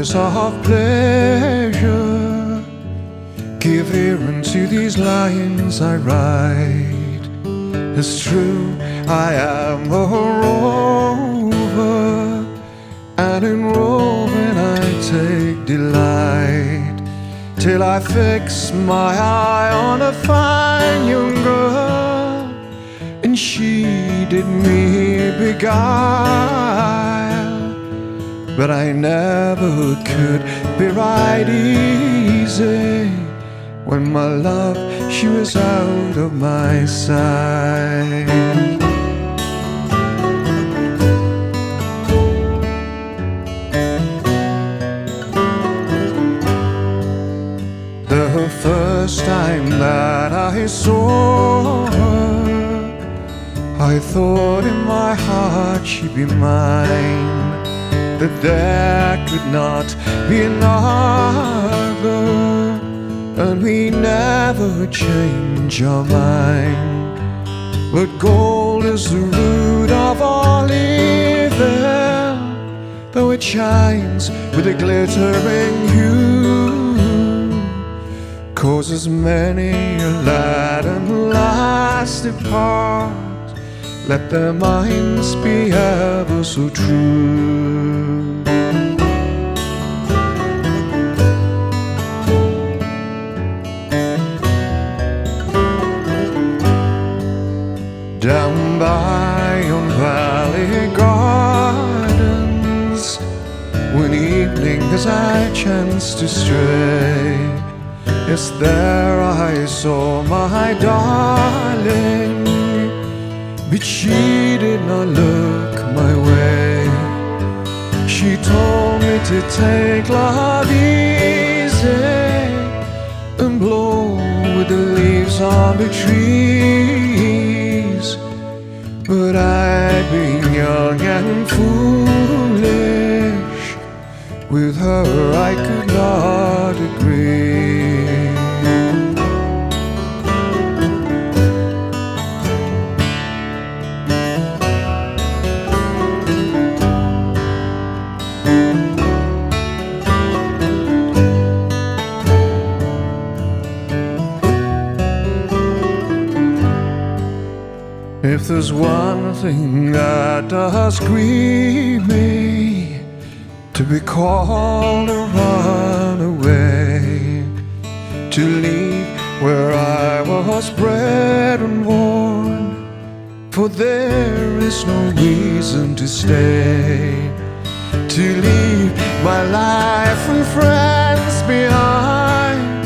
voice of pleasure, give ear unto these lines I write. It's true, I am a rover, and in roving I take delight, till I fix my eye on a fine young girl, and she did me beguile. But I never could be right easy when my love, she was out of my sight. The first time that I saw her, I thought in my heart she'd be mine, that there could not be another, and we never change our mind. But gold is the root of all evil, though it shines with a glittering hue, causes many a lad and lass depart. Let their minds be ever so true. Down by yon valley gardens, one evening as I chanced to stray, yes, there I saw my darling, but she did not look my way. She told me to take love easy and blow with the leaves on the trees. But I'd been young and foolish, with her I could not agree. If there's one thing that does grieve me, to be called a runaway, to leave where I was bred and born, for there is no reason to stay, to leave my life and friends behind.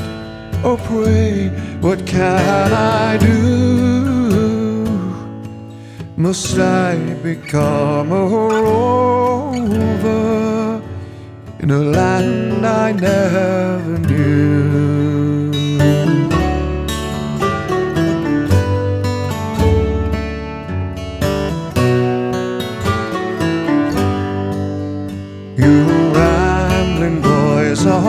Oh pray, what can I do? Must I become a rover in a land I never knew? You rambling boys are